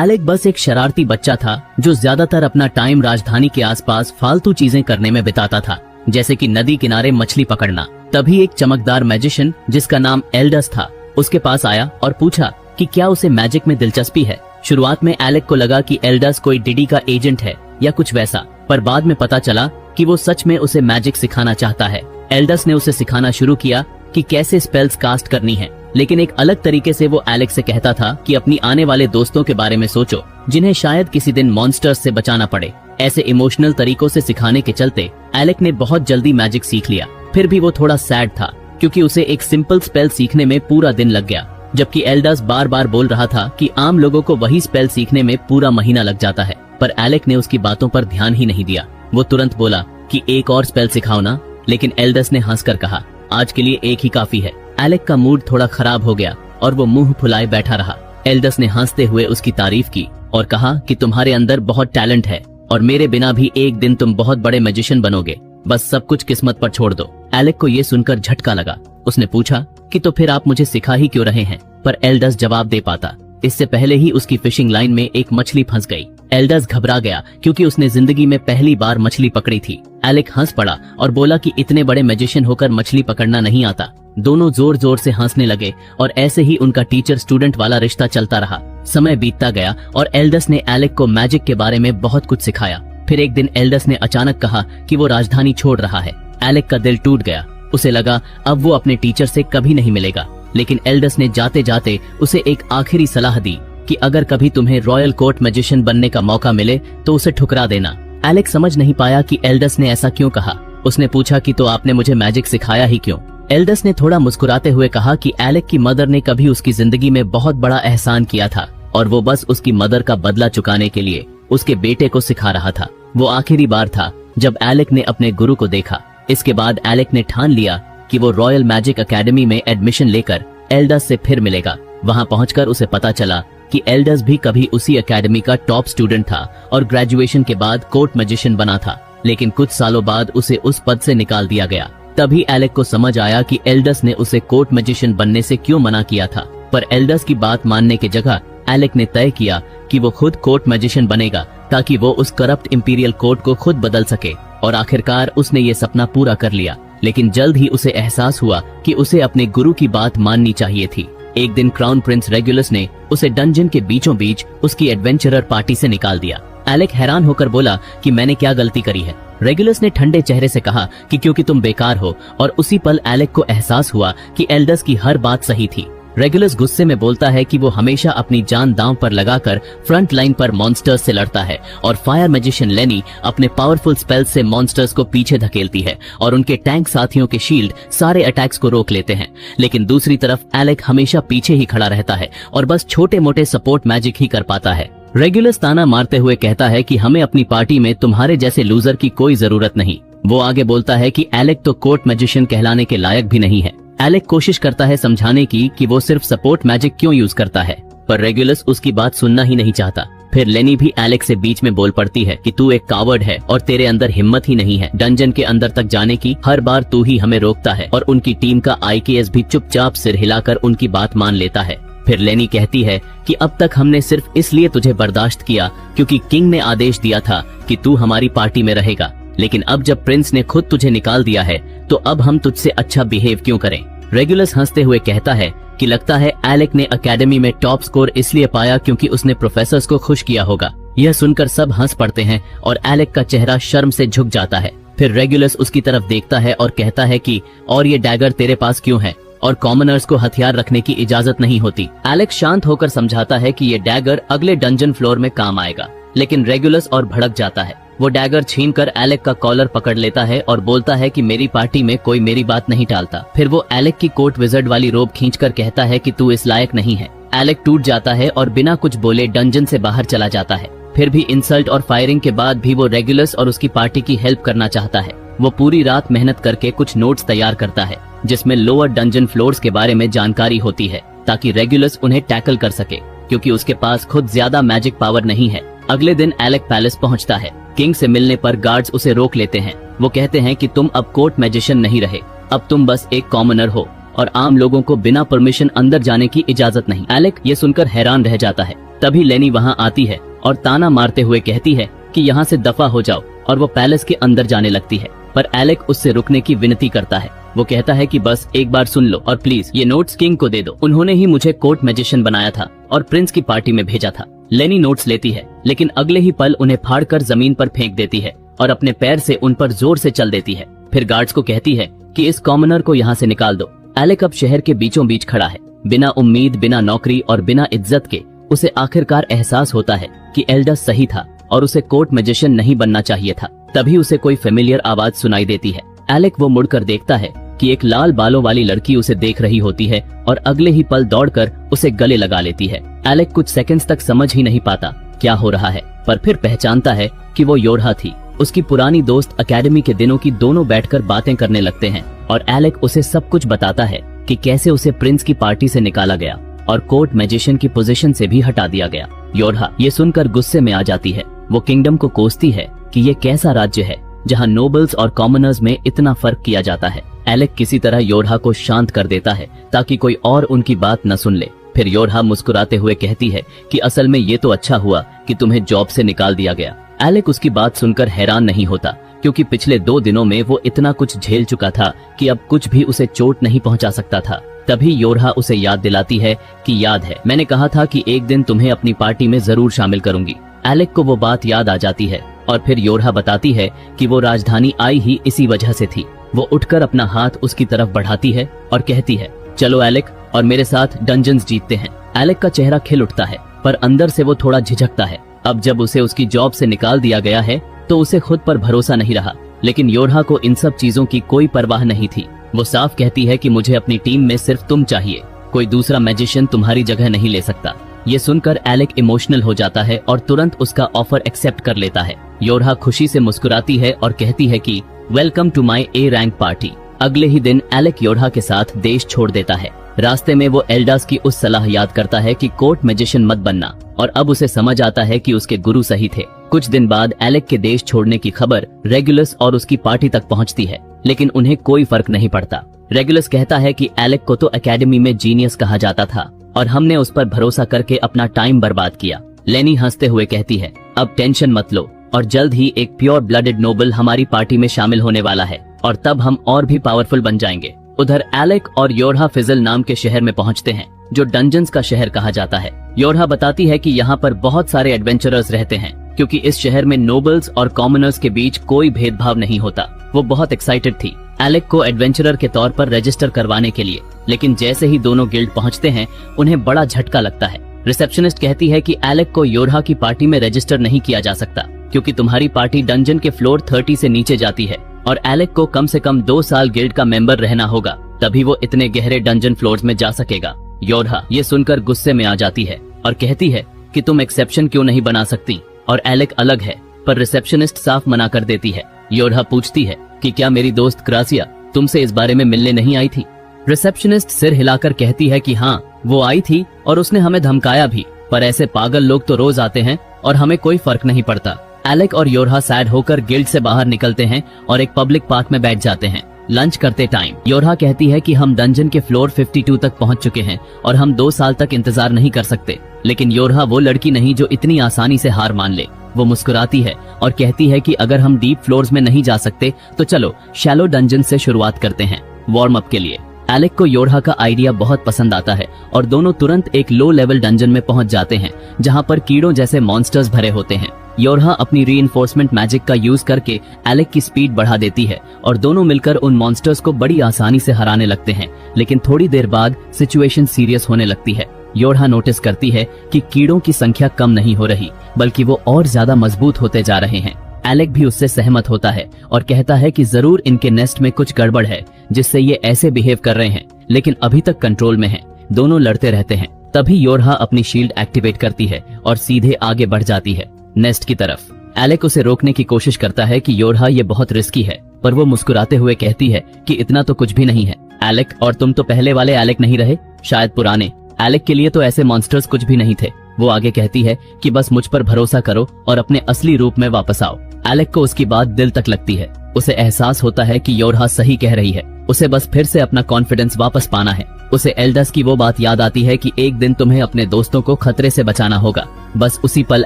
Alec बस एक शरारती बच्चा था जो ज्यादातर अपना टाइम राजधानी के आसपास फालतू चीजें करने में बिताता था, जैसे कि नदी किनारे मछली पकड़ना। तभी एक चमकदार मैजिशियन जिसका नाम एल्डस था उसके पास आया और पूछा कि क्या उसे मैजिक में दिलचस्पी है। शुरुआत में एलेक को लगा कि एल्डस कोई डिडी का एजेंट है या कुछ वैसा, पर बाद में पता चला कि वो सच में उसे मैजिक सिखाना चाहता है। एल्डस ने उसे सिखाना शुरू किया कि कैसे स्पेल्स कास्ट करनी है, लेकिन एक अलग तरीके से। वो एलेक से कहता था कि अपनी आने वाले दोस्तों के बारे में सोचो जिन्हें शायद किसी दिन मॉन्स्टर्स से बचाना पड़े। ऐसे इमोशनल तरीकों से सिखाने के चलते एलेक ने बहुत जल्दी मैजिक सीख लिया। फिर भी वो थोड़ा सैड था क्योंकि उसे एक सिंपल स्पेल सीखने में पूरा दिन लग गया, जबकि एल्डस बार बार बोल रहा था कि आम लोगों को वही स्पेल सीखने में पूरा महीना लग जाता है। पर एलेक ने उसकी बातों पर ध्यान ही नहीं दिया। वो तुरंत बोला कि एक और स्पेल सिखाओ ना, लेकिन एल्डस ने हंसकर कहा आज के लिए एक ही काफी है। एलेक का मूड थोड़ा खराब हो गया और वो मुंह फुलाए बैठा रहा। एल्डस ने हंसते हुए उसकी तारीफ की और कहा कि तुम्हारे अंदर बहुत टैलेंट है और मेरे बिना भी एक दिन तुम बहुत बड़े मैजिशियन बनोगे, बस सब कुछ किस्मत पर छोड़ दो। एलेक को ये सुनकर झटका लगा। उसने पूछा कि तो फिर आप मुझे सिखा ही क्यों रहे हैं, पर एल्डस जवाब दे पाता इससे पहले ही उसकी फिशिंग लाइन में एक मछली फंस गई। एल्डस घबरा गया क्योंकि उसने जिंदगी में पहली बार मछली पकड़ी थी। एलेक हंस पड़ा और बोला कि इतने बड़े मैजिशियन होकर मछली पकड़ना नहीं आता। दोनों जोर जोर से हंसने लगे और ऐसे ही उनका टीचर स्टूडेंट वाला रिश्ता चलता रहा। समय बीतता गया और एल्डस ने एलेक को मैजिक के बारे में बहुत कुछ सिखाया। फिर एक दिन एल्डस ने अचानक कहा कि वो राजधानी छोड़ रहा है। एलेक का दिल टूट गया। उसे लगा अब वो अपने टीचर से कभी नहीं मिलेगा, लेकिन एल्डस ने जाते जाते उसे एक आखिरी सलाह दी कि अगर कभी तुम्हें रॉयल कोर्ट मैजिशियन बनने का मौका मिले तो उसे ठुकरा देना। एलेक समझ नहीं पाया कि एल्डस ने ऐसा क्यों कहा। उसने पूछा कि तो आपने मुझे मैजिक सिखाया ही क्यों। एल्डस ने थोड़ा मुस्कुराते हुए कहा कि एलेक की मदर ने कभी उसकी जिंदगी में बहुत बड़ा एहसान किया था और वो बस उसकी मदर का बदला चुकाने के लिए उसके बेटे को सिखा रहा था। वो आखिरी बार था जब एलेक ने अपने गुरु को देखा। इसके बाद एलेक ने ठान लिया कि वो रॉयल मैजिक एकेडमी में एडमिशन लेकर एल्डस से फिर मिलेगा। वहां पहुंचकर उसे पता चला कि एल्डस भी कभी उसी एकेडमी का टॉप स्टूडेंट था और ग्रेजुएशन के बाद कोर्ट मैजिशियन बना था, लेकिन कुछ सालों बाद उसे उस पद से निकाल दिया गया। तभी एलेक को समझ आया कि एल्डस ने उसे कोर्ट मैजिशियन बनने से क्यों मना किया था। पर एल्डस की बात मानने की जगह एलेक ने तय किया कि वो खुद कोर्ट मैजिशियन बनेगा ताकि वो उस करप्ट इंपीरियल कोर्ट को खुद बदल सके। और आखिरकार उसने ये सपना पूरा कर लिया, लेकिन जल्द ही उसे एहसास हुआ कि उसे अपने गुरु की बात माननी चाहिए थी। एक दिन क्राउन प्रिंस रेगुलस ने उसे डंजन के बीचों बीच उसकी एडवेंचरर पार्टी से निकाल दिया। एलेक हैरान होकर बोला कि मैंने क्या गलती करी है। रेगुलस ने ठंडे चेहरे से कहा कि क्योंकि तुम बेकार हो, और उसी पल एलेक को एहसास हुआ कि एल्डस की हर बात सही थी। रेगुलस गुस्से में बोलता है कि वो हमेशा अपनी जान दांव पर लगाकर फ्रंट लाइन पर मॉन्स्टर्स से लड़ता है और फायर मैजिशियन लेनी अपने पावरफुल स्पेल्स से मॉन्स्टर्स को पीछे धकेलती है और उनके टैंक साथियों के शील्ड सारे अटैक्स को रोक लेते हैं। लेकिन दूसरी तरफ एलेक हमेशा पीछे ही खड़ा रहता है और बस छोटे मोटे सपोर्ट मैजिक ही कर पाता है। रेगुलस ताना मारते हुए कहता है कि हमें अपनी पार्टी में तुम्हारे जैसे लूजर की कोई जरूरत नहीं। वो आगे बोलता है कि एलेक तो कोर्ट मैजिशियन कहलाने के लायक भी नहीं है। एलेक कोशिश करता है समझाने की कि वो सिर्फ सपोर्ट मैजिक क्यों यूज करता है, पर रेगुलस उसकी बात सुनना ही नहीं चाहता। फिर लेनी भी एलेक से बीच में बोल पड़ती है कि तू एक कावर्ड है और तेरे अंदर हिम्मत ही नहीं है डंजन के अंदर तक जाने की। हर बार तू ही हमें रोकता है और उनकी टीम का आईकेएस भी चुपचाप सिर हिलाकर उनकी बात मान लेता है। फिर लेनी कहती है कि अब तक हमने सिर्फ इसलिए तुझे बर्दाश्त किया क्योंकि किंग ने आदेश दिया था कि तू हमारी पार्टी में रहेगा, लेकिन अब जब प्रिंस ने खुद तुझे निकाल दिया है तो अब हम तुझसे अच्छा बिहेव क्यों करें। रेगुलस हंसते हुए कहता है कि लगता है एलेक ने एकेडमी में टॉप स्कोर इसलिए पाया क्योंकि उसने प्रोफेसर्स को खुश किया होगा। यह सुनकर सब हंस पड़ते हैं और एलेक का चेहरा शर्म से झुक जाता है। फिर रेगुलस उसकी तरफ देखता है और कहता है कि और ये डैगर तेरे पास क्यों है और कॉमनर्स को हथियार रखने की इजाजत नहीं होती। एलेक शांत होकर समझाता है कि ये डैगर अगले डंजन फ्लोर में काम आएगा, लेकिन रेगुलस और भड़क जाता है। वो डैगर छीनकर एलेक का कॉलर पकड़ लेता है और बोलता है कि मेरी पार्टी में कोई मेरी बात नहीं टालता। फिर वो एलेक की कोर्ट विजर्ड वाली रोब खींचकर कहता है कि तू इस लायक नहीं है। एलेक टूट जाता है और बिना कुछ बोले डंजन से बाहर चला जाता है। फिर भी इंसल्ट और फायरिंग के बाद भी वो रेगुलस और उसकी पार्टी की हेल्प करना चाहता है। वो पूरी रात मेहनत करके कुछ नोट्स तैयार करता है जिसमें लोअर डंजन फ्लोर्स के बारे में जानकारी होती है ताकि रेगुलस उन्हें टैकल कर सके, क्योंकि उसके पास खुद ज्यादा मैजिक पावर नहीं है। अगले दिन एलेक पैलेस पहुंचता है। किंग से मिलने पर गार्ड्स उसे रोक लेते हैं। वो कहते हैं कि तुम अब कोर्ट मैजिशियन नहीं रहे, अब तुम बस एक कॉमनर हो और आम लोगों को बिना परमिशन अंदर जाने की इजाजत नहीं। एलेक ये सुनकर हैरान रह जाता है। तभी लेनी वहाँ आती है और ताना मारते हुए कहती है कि यहाँ से दफा हो जाओ, और वो पैलेस के अंदर जाने लगती है। पर एलेक उससे रुकने की विनती करता है। वो कहता है कि बस एक बार सुन लो और प्लीज ये नोट्स किंग को दे दो। उन्होंने ही मुझे कोर्ट मैजिशियन बनाया था और प्रिंस की पार्टी में भेजा था। लेनी नोट्स लेती है, लेकिन अगले ही पल उन्हें फाड़कर जमीन पर फेंक देती है और अपने पैर से उन पर जोर से चल देती है। फिर गार्ड्स को कहती है कि इस कॉमनर को यहाँ से निकाल दो। एलेक अब शहर के बीचों बीच खड़ा है, बिना उम्मीद, बिना नौकरी और बिना इज्जत के। उसे आखिरकार एहसास होता है कि एल्डस सही था और उसे कोर्ट मैजिशियन नहीं बनना चाहिए था। तभी उसे कोई फेमिलियर आवाज सुनाई देती है। एलेक वो मुड़कर देखता है कि एक लाल बालों वाली लड़की उसे देख रही होती है और अगले ही पल दौड़कर उसे गले लगा लेती है। एलेक कुछ सेकंड्स तक समझ ही नहीं पाता क्या हो रहा है, पर फिर पहचानता है कि वो योरहा थी। उसकी पुरानी दोस्त एकेडमी के दिनों की। दोनों बैठकर बातें करने लगते हैं और एलेक उसे सब कुछ बताता है कि कैसे उसे प्रिंस की पार्टी से निकाला गया और कोर्ट मैजिशियन की पोजीशन से भी हटा दिया गया। योरहा ये सुनकर गुस्से में आ जाती है। वो किंगडम को कोसती है कि ये कैसा राज्य है जहाँ नोबल्स और कॉमनर्स में इतना फर्क किया जाता है। एलेक किसी तरह योरहा को शांत कर देता है ताकि कोई और उनकी बात न सुन ले। फिर योरहा मुस्कुराते हुए कहती है कि असल में ये तो अच्छा हुआ कि तुम्हें जॉब से निकाल दिया गया। एलेक उसकी बात सुनकर हैरान नहीं होता, क्योंकि पिछले 2 दिनों में वो इतना कुछ झेल चुका था कि अब कुछ भी उसे चोट नहीं पहुंचा सकता था। तभी योरहा उसे याद दिलाती है कि याद है, मैंने कहा था कि एक दिन तुम्हें अपनी पार्टी में जरूर शामिल करूंगी। एलेक को वो बात याद आ जाती है और फिर योरहा बताती है कि वो राजधानी आई ही इसी वजह से थी। वो उठकर अपना हाथ उसकी तरफ बढ़ाती है और कहती है, चलो एलेक और मेरे साथ डंजन्स जीतते हैं। एलेक का चेहरा खिल उठता है, पर अंदर से वो थोड़ा झिझकता है। अब जब उसे उसकी जॉब से निकाल दिया गया है तो उसे खुद पर भरोसा नहीं रहा, लेकिन योरहा को इन सब चीजों की कोई परवाह नहीं थी। वो साफ कहती है कि मुझे अपनी टीम में सिर्फ तुम चाहिए, कोई दूसरा मैजिशियन तुम्हारी जगह नहीं ले सकता। ये सुनकर एलेक इमोशनल हो जाता है और तुरंत उसका ऑफर एक्सेप्ट कर लेता है। योरहा खुशी से मुस्कुराती है और कहती है कि welcome to my A rank party. अगले ही दिन एलेक योरहा के साथ देश छोड़ देता है। रास्ते में वो एल्डास की उस सलाह याद करता है कि कोर्ट मैजिशियन मत बनना, और अब उसे समझ आता है कि उसके गुरु सही थे। कुछ दिन बाद एलेक के देश छोड़ने की खबर रेगुलस और उसकी पार्टी तक पहुंचती है, लेकिन उन्हें कोई फर्क नहीं पड़ता। रेगुलस कहता है कि एलेक को तो एकेडमी में जीनियस कहा जाता था और हमने उस पर भरोसा करके अपना टाइम बर्बाद किया। लेनी हंसते हुए कहती है, अब टेंशन मत लो और जल्द ही एक प्योर ब्लडेड नोबल हमारी पार्टी में शामिल होने वाला है और तब हम और भी पावरफुल बन जाएंगे। उधर एलेक और योरहा फिजल नाम के शहर में पहुंचते हैं, जो डंजन्स का शहर कहा जाता है। योरहा बताती है कि यहाँ पर बहुत सारे एडवेंचरर्स रहते हैं, क्योंकि इस शहर में नोबल्स और कॉमनर्स के बीच कोई भेदभाव नहीं होता। वो बहुत एक्साइटेड थी एलेक को एडवेंचरर के तौर पर रजिस्टर करवाने के लिए, लेकिन जैसे ही दोनों गिल्ड पहुंचते हैं उन्हें बड़ा झटका लगता है। रिसेप्शनिस्ट कहती है कि एलेक को योरहा की पार्टी में रजिस्टर नहीं किया जा सकता, क्योंकि तुम्हारी पार्टी डंजन के फ्लोर 30 से नीचे जाती है और एलेक को कम से कम 2 साल गिल्ड का मेंबर रहना होगा, तभी वो इतने गहरे डंजन फ्लोर्स में जा सकेगा। योरहा ये सुनकर गुस्से में आ जाती है और कहती है कि तुम एक्सेप्शन क्यों नहीं बना सकती, और एलेक अलग है, पर रिसेप्शनिस्ट साफ मना कर देती है। योरहा पूछती है कि क्या मेरी दोस्त क्रासिया तुमसे इस बारे में मिलने नहीं आई थी? रिसेप्शनिस्ट सिर हिलाकर कहती है कि हाँ, वो आई थी और उसने हमें धमकाया भी, पर ऐसे पागल लोग तो रोज आते हैं और हमें कोई फर्क नहीं पड़ता। एलेक और योरहा सैड होकर गिल्ड से बाहर निकलते हैं और एक पब्लिक पार्क में बैठ जाते हैं। लंच करते टाइम योरहा कहती है कि हम डंजन के फ्लोर 52 तक पहुंच चुके हैं और हम 2 साल तक इंतजार नहीं कर सकते। लेकिन योरहा वो लड़की नहीं जो इतनी आसानी से हार मान ले। वो मुस्कुराती है और कहती है कि अगर हम डीप फ्लोर्स में नहीं जा सकते तो चलो शैलो डंजन से शुरुआत करते हैं वार्म अप के लिए। एलेक को योरहा का आइडिया बहुत पसंद आता है और दोनों तुरंत एक लो लेवल डंजन में पहुंच जाते हैं, जहां पर कीड़ों जैसे मॉन्स्टर्स भरे होते हैं। योरहा अपनी रीइंफोर्समेंट मैजिक का यूज करके एलेक की स्पीड बढ़ा देती है और दोनों मिलकर उन मॉन्स्टर्स को बड़ी आसानी से हराने लगते हैं। लेकिन थोड़ी देर बाद सिचुएशन सीरियस होने लगती है। योरहा नोटिस करती है कि कीड़ों की संख्या कम नहीं हो रही, बल्कि वो और ज्यादा मजबूत होते जा रहे हैं। एलेक भी उससे सहमत होता है और कहता है कि जरूर इनके नेस्ट में कुछ गड़बड़ है, जिससे ये ऐसे बिहेव कर रहे हैं, लेकिन अभी तक कंट्रोल में है। दोनों लड़ते रहते हैं। तभी योरहा अपनी शील्ड एक्टिवेट करती है और सीधे आगे बढ़ जाती है नेस्ट की तरफ। एलेक उसे रोकने की कोशिश करता है कि योरहा ये बहुत रिस्की है, पर वो मुस्कुराते हुए कहती है कि इतना तो कुछ भी नहीं है एलेक, और तुम तो पहले वाले एलेक नहीं रहे, शायद पुराने। एलेक के लिए तो ऐसे मॉन्स्टर्स कुछ भी नहीं थे। वो आगे कहती है कि बस मुझ पर भरोसा करो और अपने असली रूप में वापस आओ। एलेक को उसकी बात दिल तक लगती है। उसे एहसास होता है कि योरहा सही कह रही है। उसे बस फिर से अपना कॉन्फिडेंस वापस पाना है। उसे एल्डस की वो बात याद आती है कि एक दिन तुम्हें अपने दोस्तों को खतरे से बचाना होगा। बस उसी पल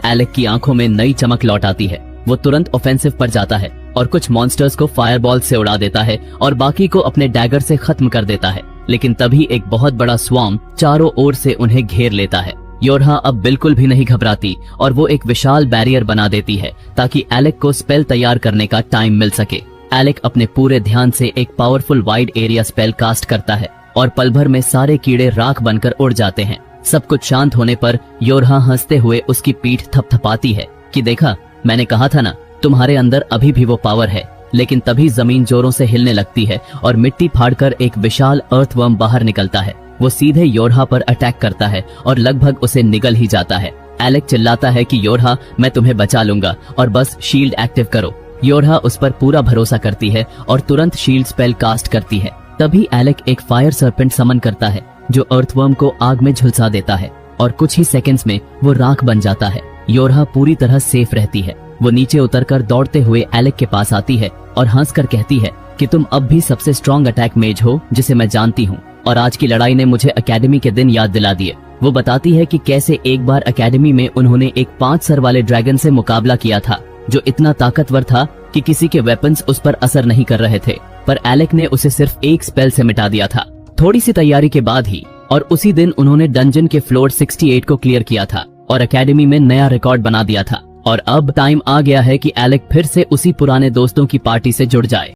एलेक की आंखों में नई चमक लौट आती है। वो तुरंत ऑफेंसिव पर जाता है और कुछ मॉन्स्टर्स को फायरबॉल से उड़ा देता है और बाकी को अपने डैगर से खत्म कर देता है। लेकिन तभी एक बहुत बड़ा स्वार्म चारों ओर से उन्हें घेर लेता है। योरहा अब बिल्कुल भी नहीं घबराती और वो एक विशाल बैरियर बना देती है ताकि एलेक को स्पेल तैयार करने का टाइम मिल सके। एलेक अपने पूरे ध्यान से एक powerful wide area spell cast करता है और पल भर में सारे कीड़े राख बनकर उड़ जाते हैं। सब कुछ शांत होने पर योरहा हंसते हुए उसकी पीठ थपथपाती है कि देखा, मैंने कहा था ना, तुम्हारे अंदर अभी भी वो पावर है। लेकिन तभी जमीन जोरों से हिलने लगती है और मिट्टी फाड़कर एक विशाल अर्थवर्म बाहर निकलता है। वो सीधे योरहा पर अटैक करता है और लगभग उसे निगल ही जाता है। एलेक चिल्लाता है कि योरहा, मैं तुम्हें बचा लूंगा और बस शील्ड एक्टिव करो। योरहा उस पर पूरा भरोसा करती है और तुरंत शील्ड स्पेल कास्ट करती है। तभी एलेक एक फायर सर्पेंट समन करता है जो अर्थवर्म को आग में झुलसा देता है और कुछ ही सेकंड्स में वो राख बन जाता है। योरहा पूरी तरह सेफ रहती है। वो नीचे उतरकर दौड़ते हुए एलेक के पास आती है और हंसकर कहती है कि तुम अब भी सबसे स्ट्रॉन्ग अटैक मेज हो जिसे मैं जानती हूँ, और आज की लड़ाई ने मुझे एकेडमी के दिन याद दिला दिए। वो बताती है कि कैसे एक बार एकेडमी में उन्होंने एक 5 सर वाले ड्रैगन से मुकाबला किया था जो इतना ताकतवर था कि किसी के वेपन्स उस पर असर नहीं कर रहे थे, पर एलेक ने उसे सिर्फ एक स्पेल से मिटा दिया था। थोड़ी सी तैयारी के बाद ही और उसी दिन उन्होंने डंजन के फ्लोर 68 को क्लियर किया था और एकेडमी में नया रिकॉर्ड बना दिया था। और अब टाइम आ गया है कि एलेक फिर से उसी पुराने दोस्तों की पार्टी से जुड़ जाए।